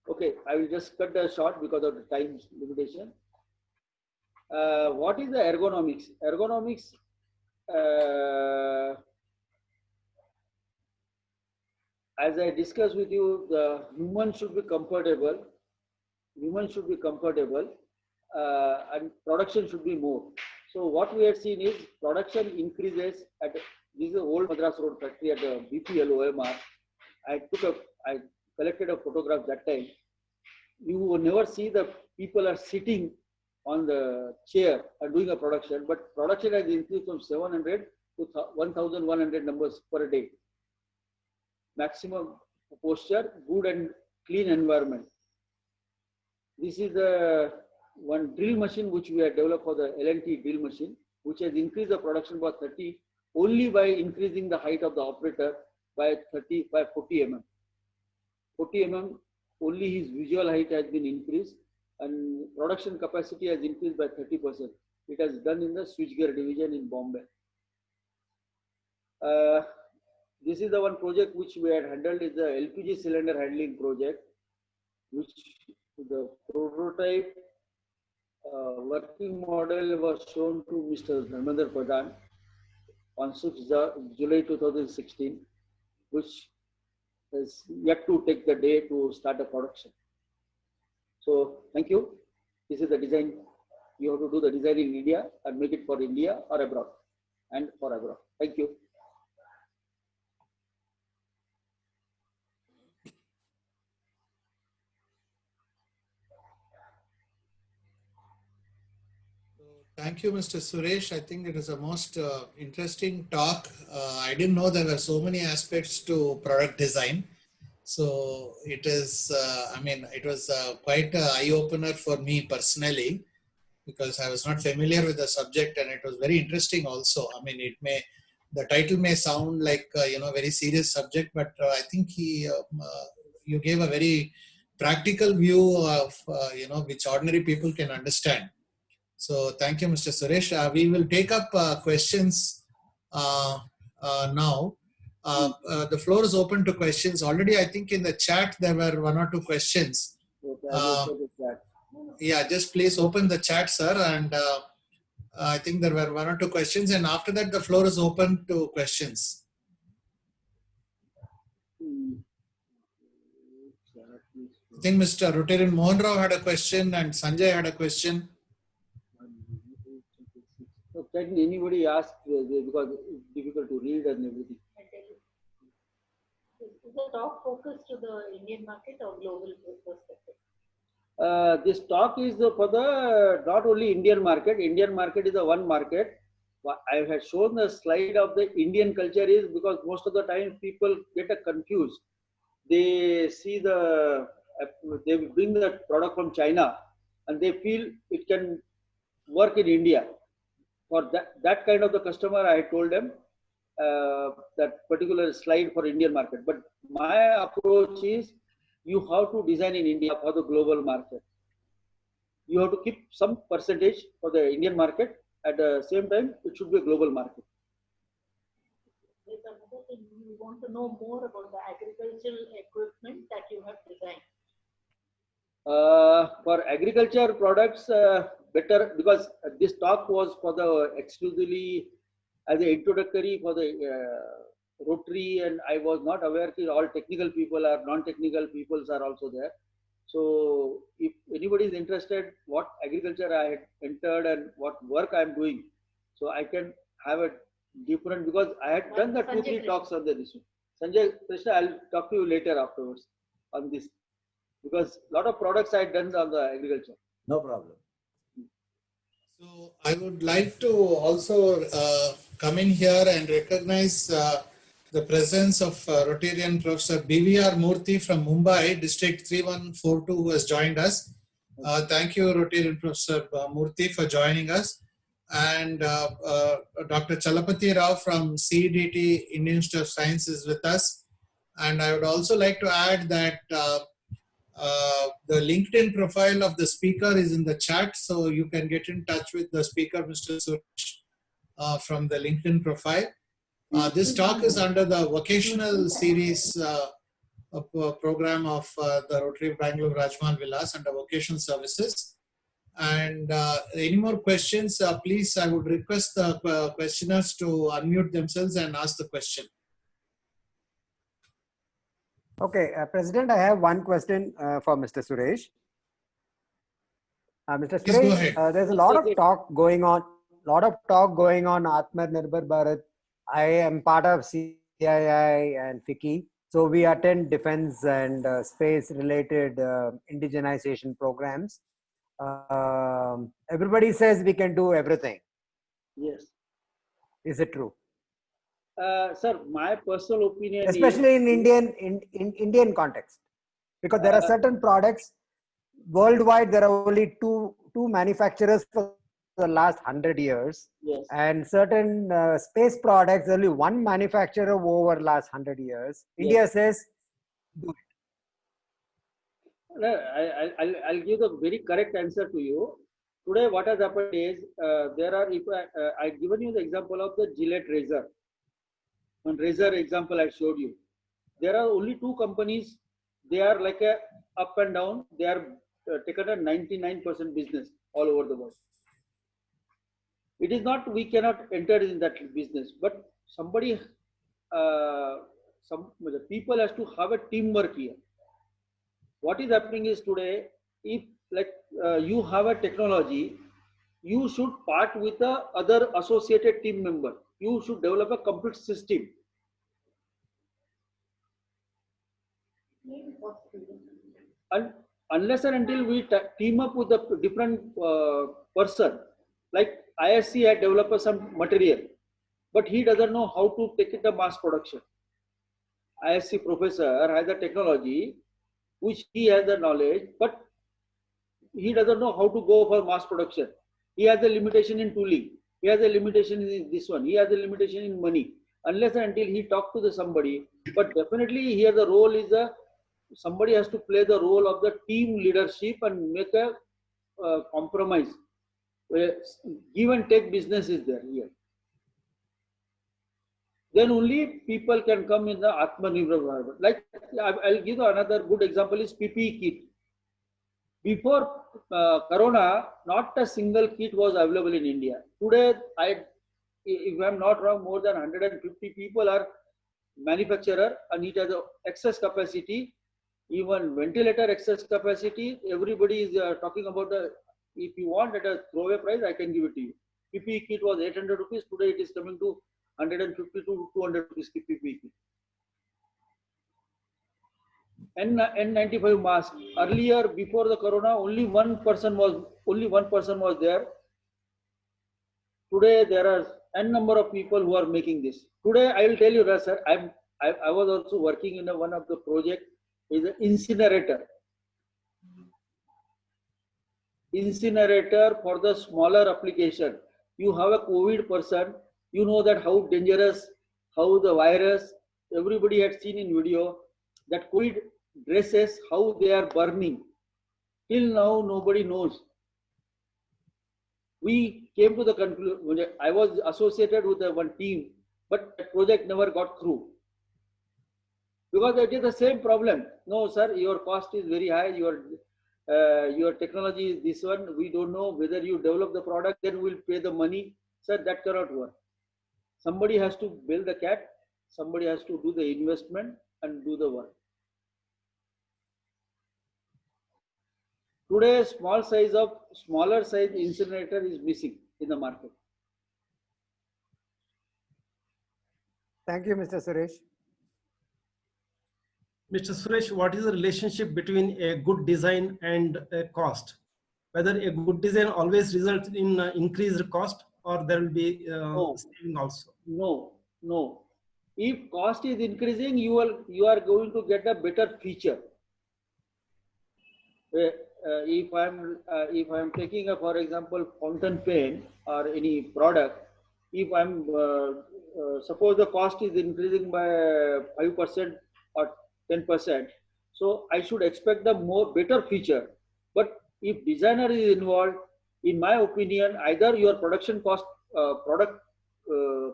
Okay, I will just cut the short because of the time limitation. What is the ergonomics? Ergonomics, as I discussed with you, the human should be comfortable. Human should be comfortable, and production should be more. So what we have seen is production increases at this is old Madras Road factory at the BPL OMR. I collected a photograph that time. You will never see the people are sitting on the chair and doing a production, but production has increased from 700 to 1,100 numbers per day. Maximum posture, good and clean environment. This is the one drill machine which we have developed for the L&T drill machine, which has increased the production by 30 only by increasing the height of the operator by 40 mm. 40 mm only his visual height has been increased, and production capacity has increased by 30%. It has done in the switchgear division in Bombay. This is the one project which we had handled, is the LPG cylinder handling project, which the prototype working model was shown to Mr. Dharmendra Pradhan on 6th July 2016, which is yet to take the day to start the production. So thank you. This is the design. You have to do the design in India and make it for India or abroad, and for abroad. Thank you. So Thank you, Mr. Suresh. I think it was a most interesting talk. I didn't know there were so many aspects to product design. So it is, I mean, it was quite an eye-opener for me personally, because I was not familiar with the subject, and it was very interesting also. I mean, the title may sound like, very serious subject, but I think you gave a very practical view of, which ordinary people can understand. So thank you, Mr. Suresh. We will take up questions now. The floor is open to questions. Already, I think in the chat there were one or two questions. Okay, I will check the chat. Yeah, just please open the chat, sir. And I think there were one or two questions. And after that, the floor is open to questions. I think Mr. Rotarian Mohan Rao had a question and Sanjay had a question. So can anybody ask, because it's difficult to read and everything. Is the talk focused to the Indian market or global perspective? This talk is for the not only Indian market. Indian market is the one market. I have shown the slide of the Indian culture is because most of the time people get confused. They see they bring the product from China and they feel it can work in India. For that kind of the customer, I told them that particular slide for Indian market. But my approach is you have to design in India for the global market. You have to keep some percentage for the Indian market. At the same time, it should be a global market. There's another thing, you want to know more about the agricultural equipment that you have designed. For agriculture products, better, because this talk was for the exclusively as an introductory for the Rotary, and I was not aware that all technical people or non-technical peoples are also there. So if anybody is interested what agriculture I had entered and what work I am doing, so I can have a different, because I had done the 2-3 talks on this issue. Sanjay Krishna, I'll talk to you later afterwards on this, because a lot of products I had done on the agriculture. No problem. So I would like to also come in here and recognize the presence of Rotarian Professor BVR Murthy from Mumbai, District 3142, who has joined us. Thank you, Rotarian Professor Murthy, for joining us. And Dr. Chalapati Rao from CEDT, Indian Institute of Science, is with us. And I would also like to add that the LinkedIn profile of the speaker is in the chat, so you can get in touch with the speaker, Mr. Suresh, from the LinkedIn profile. This talk is under the vocational series program of the Rotary of Bangalore Rajman Vilas under vocational services. And any more questions, please, I would request the questioners to unmute themselves and ask the question. Okay, President, I have one question for Mr. Suresh. Mr. Please go Suresh, ahead. there's a lot of talk going on, Atmanirbhar Bharat. I am part of CII and FICCI. So we attend defense and space related indigenization programs. Everybody says we can do everything. Yes. Is it true? Sir, my personal opinion especially is, in Indian context, because there are certain products worldwide. There are only two manufacturers for the last 100 years. yes. And certain space products, only one manufacturer over last 100 years. Yes. India says, do it. No, I'll give the very correct answer to you. Today, what has happened is there are. If I've given you the example of the Gillette razor. One razor example I showed you. There are only two companies. They are like a up and down. They are taken a 99% business all over the world. It is not we cannot enter in that business, but somebody, the people has to have a teamwork here. What is happening is today, if like you have a technology, you should part with the other associated team member. You should develop a complete system. And unless and until we team up with a different person, like ISC had developed some material, but he doesn't know how to take it to mass production. ISC professor has the technology, which he has the knowledge, but he doesn't know how to go for mass production. He has a limitation in tooling. He has a limitation in this one. He has a limitation in money. Unless and until he talk to the somebody, but definitely here the role is somebody has to play the role of the team leadership and make a compromise. Give and take business is there here. Then only people can come in the Atmanirbhar Bharat. Like I'll give another good example is PPE kit. Before Corona, not a single kit was available in India. Today, if I'm not wrong, more than 150 people are manufacturer and it has excess capacity, even ventilator excess capacity. Everybody is talking about if you want at a throwaway price, I can give it to you. PPE kit was 800 rupees. Today it is coming to 150 to 200 rupees PPE kit. N95 mask. Earlier, before the Corona, only one person was there. Today there are n number of people who are making this. Today I will tell you, sir. I was also working in one of the project is an incinerator. Incinerator for the smaller application. You have a COVID person. You know that how dangerous, how the virus. Everybody had seen in video that COVID dresses, how they are burning. Till now, nobody knows. We came to the conclusion, I was associated with one team, but the project never got through. Because it is the same problem. No, sir, your cost is very high, your technology is this one, we don't know whether you develop the product, then we'll pay the money. Sir, that cannot work. Somebody has to build the cat, somebody has to do the investment and do the work. Today, smaller size incinerator is missing in the market. Thank you, Mr. Suresh. Mr. Suresh, what is the relationship between a good design and a cost? Whether a good design always results in increased cost, or there will be saving also? No. If cost is increasing, you are going to get a better feature. If I'm taking a, for example, fountain pen or any product, if I'm suppose the cost is increasing by 5% or 10%, so I should expect the better feature. But if designer is involved, in my opinion, either your production cost,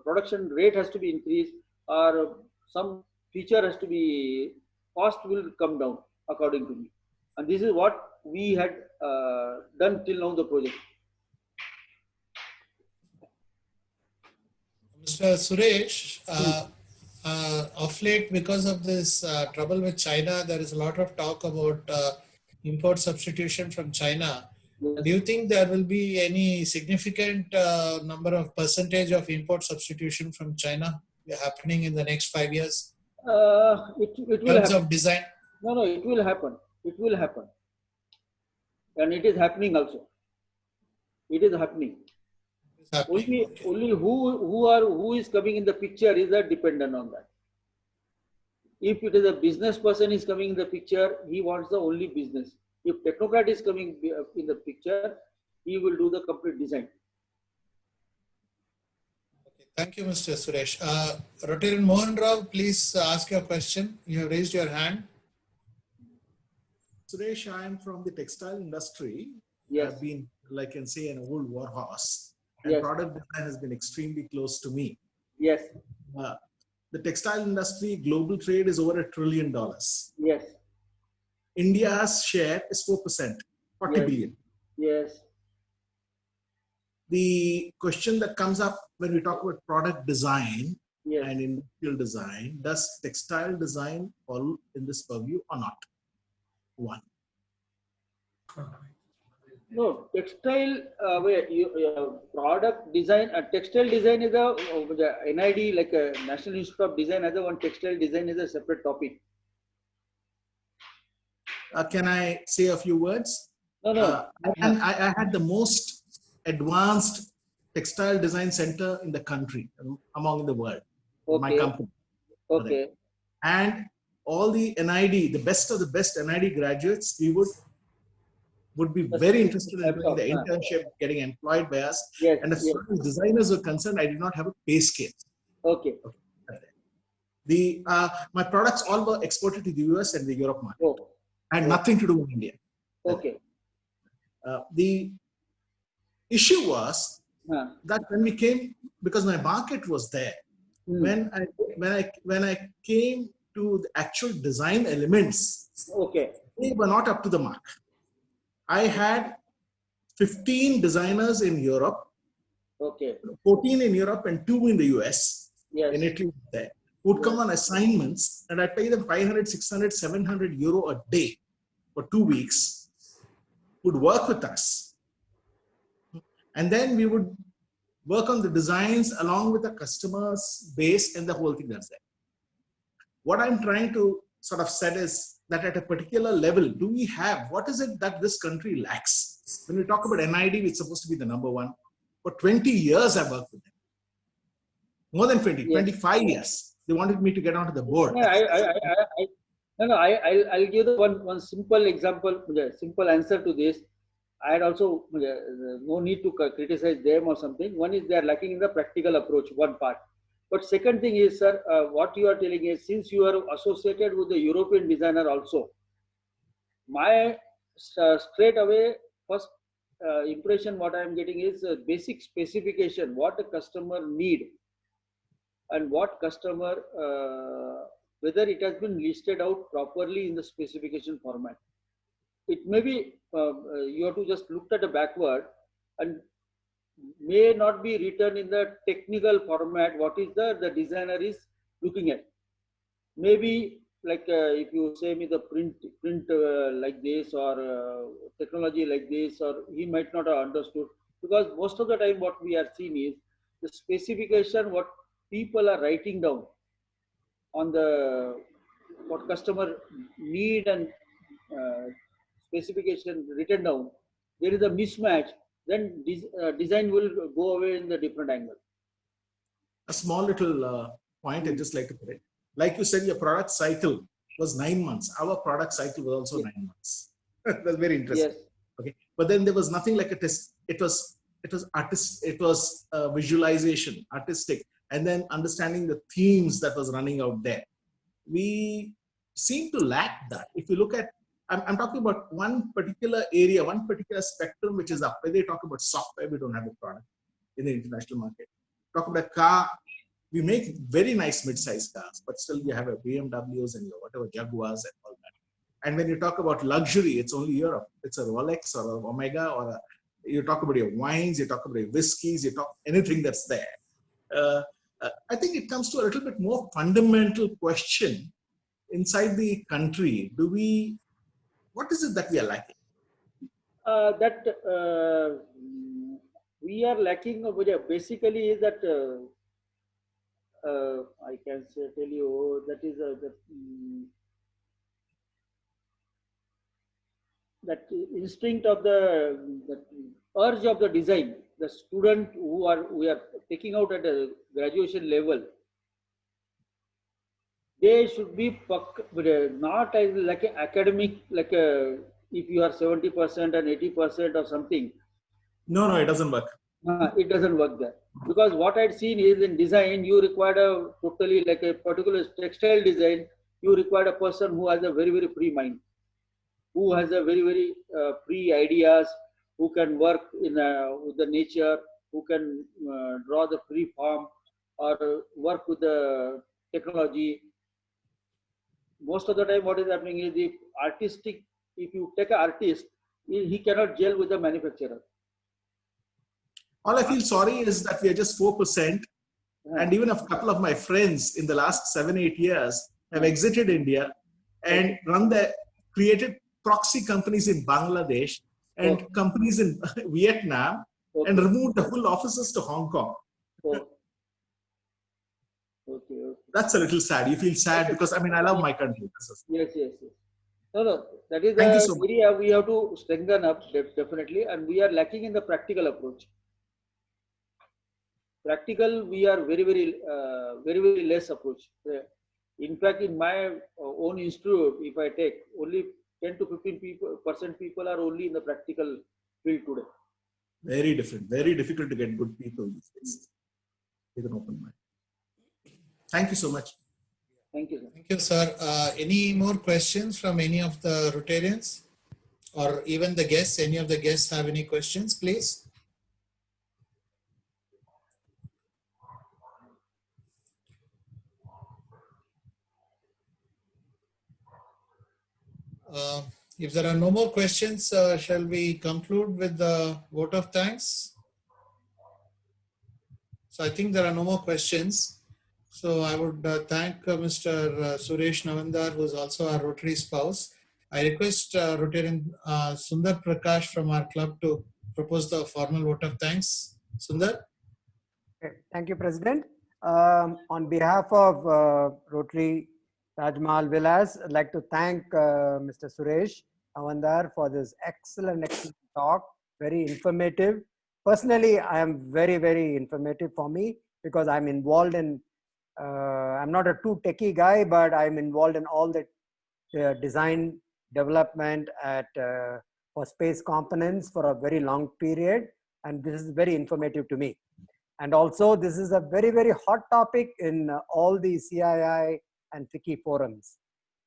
production rate has to be increased, or some feature has to be, cost will come down according to me. And this is what we had done till now the project. Mr. Suresh, of late, because of this trouble with China, there is a lot of talk about import substitution from China. Yes. Do you think there will be any significant number of percentage of import substitution from China happening in the next 5 years? It will In terms happen. of design? No, it will happen. It will happen. And it is happening also. It is happening. It's happening. Okay. Only who is coming in the picture is dependent on that. If it is a business person is coming in the picture, he wants the only business. If technocrat is coming in the picture, he will do the complete design. Okay. Thank you, Mr. Suresh. Rotarian Mohan Rao, please ask your question. You have raised your hand. Suresh, I am from the textile industry. Yes. I've been, like I can say, an old warhorse. And Yes. product design has been extremely close to me. Yes. The textile industry, global trade is over $1 trillion. Yes. India's share is 4%, 40 Yes. billion. Yes. The question that comes up when we talk about product design Yes. and industrial design, does textile design fall in this purview or not? One. No, textile product design. Textile design is the NID, like a National Institute of Design, as a one. Textile design is a separate topic. Can I say a few words? No. I had the most advanced textile design center in the country, among the world. My Okay. company. Okay. And all the NID, the best of the best NID graduates, we would be very interested in doing the internship, getting employed by us. Yes. And as Yes. far as designers were concerned, I did not have a pay scale. Okay. My products all were exported to the US and the Europe market. Oh. And nothing to do with India. Okay. The issue was that when we came, because my market was there, when I came to the actual design elements, Okay. they were not up to the mark. I had 15 designers in Europe, Okay. 14 in Europe and 2 in the US, Yes. in Italy there, would come on assignments, and I pay them 500, 600, 700 euro a day for 2 weeks, would work with us. And then we would work on the designs along with the customer's base and the whole thing that's there. What I'm trying to sort of set is that at a particular level, do we have, what is it that this country lacks? When we talk about NID, it's supposed to be the number one. For 20 years, I've worked with them. More than 20, Yes. 25 years. They wanted me to get onto the board. Yeah, I'll give the one simple example, simple answer to this. I had also no need to criticize them or something. One is they are lacking in the practical approach, one part. But second thing is, sir, what you are telling is, since you are associated with the European designer also, my straight away first impression what I am getting is basic specification, what the customer need and what customer, whether it has been listed out properly in the specification format. It may be, you have to just look at the backward and may not be written in the technical format what is the designer is looking at. Maybe like if you say me the print like this or technology like this, or he might not have understood, because most of the time what we are seeing is the specification what people are writing down on the what customer need and specification written down, there is a mismatch, then design will go away in the different angle. A small little point I'd just like to put it. Like you said, your product cycle was 9 months. Our product cycle was also 9 months. That's very interesting. Yes. Okay, but then there was nothing like a test. It was visualization, artistic, and then understanding the themes that was running out there. We seem to lack that. If you look at, I'm talking about one particular area, one particular spectrum, which is up. When they talk about software, we don't have a product in the international market. Talk about car, we make very nice mid-sized cars, but still you have a BMWs and your whatever Jaguars and all that. And when you talk about luxury, it's only Europe. It's a Rolex or an Omega, or you talk about your wines, you talk about your whiskeys, you talk anything that's there. I think it comes to a little bit more fundamental question inside the country. What is it that we are lacking? We are lacking basically is that I can say, tell you that is that instinct of the urge of the design. The student we are taking out at a graduation level, they should be not as like an academic, like if you are 70% and 80% or something. No, it doesn't work. It doesn't work there, because what I'd seen is in design you required a totally like a particular textile design, you required a person who has a very free mind, who has a very free ideas, who can work in with the nature, who can draw the free form or work with the technology. Most of the time what is happening is if you take an artist, he cannot gel with the manufacturer. All I feel sorry is that we are just 4%. And even a couple of my friends in the last 7-8 years have exited India and created proxy companies in Bangladesh and companies in Vietnam and removed the full offices to Hong Kong. Okay. That's a little sad. You feel sad because, I mean, I love my country. Yes. No. That is Thank you the so much. area we have to strengthen up, definitely. And we are lacking in the practical approach. Practical, we are very less approach. In fact, in my own institute, if I take, only 10 to 15% people are only in the practical field today. Very different. Very difficult to get good people these days with an open mind. Thank you so much. Thank you, sir. Thank you, sir. Any more questions from any of the Rotarians or even the guests? Any of the guests have any questions, please? If there are no more questions, shall we conclude with the vote of thanks? So I think there are no more questions. So I would thank Mr. Suresh Navandar, who is also our Rotary spouse. I request Rotarian Sundar Prakash from our club to propose the formal vote of thanks. Sundar? Okay, thank you, President. On behalf of Rotary Taj Mahal Villas, I'd like to thank Mr. Suresh Navandar for this excellent talk, very informative. Personally, I am very informative for me because I'm involved in, I'm not a too techie guy, but I'm involved in all the design development at for space components for a very long period. And this is very informative to me. And also, this is a very hot topic in all the CII and FICCI forums,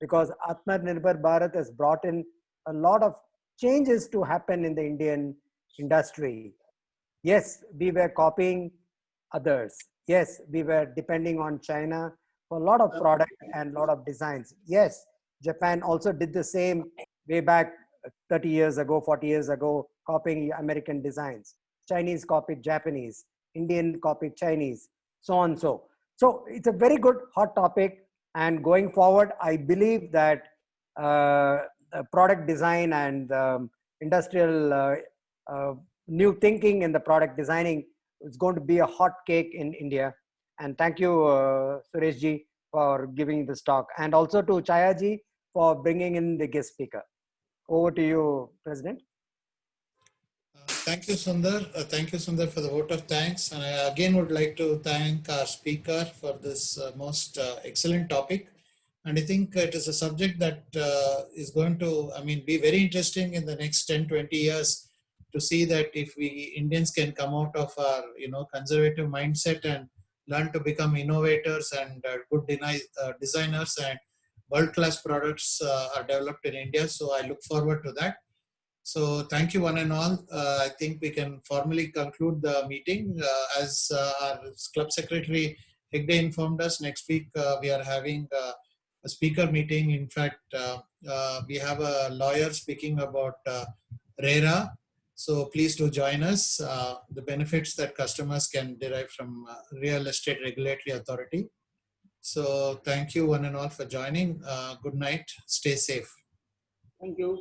because Atmanirbhar Bharat has brought in a lot of changes to happen in the Indian industry. Yes, we were copying others. Yes, we were depending on China for a lot of product and a lot of designs. Yes, Japan also did the same way back 30 years ago, 40 years ago, copying American designs. Chinese copied Japanese. Indian copied Chinese, so on so. So it's a very good hot topic, and going forward, I believe that product design and industrial new thinking in the product designing is going to be a hot cake in India. And thank you, Suresh ji, for giving this talk, and also to Chaya ji for bringing in the guest speaker. Over to you, President. Thank you, Sundar. Thank you, Sundar, for the vote of thanks. And I again would like to thank our speaker for this most excellent topic. And I think it is a subject that is going to, be very interesting in the next 10, 20 years to see that if we Indians can come out of our, conservative mindset and learn to become innovators and good designers, and world-class products are developed in India. So I look forward to that. So thank you one and all. I think we can formally conclude the meeting. As our club secretary Hegde informed us, next week we are having a speaker meeting. In fact, we have a lawyer speaking about RERA. So please do join us. The benefits that customers can derive from Real Estate Regulatory Authority. So thank you one and all for joining. Good night. Stay safe. Thank you.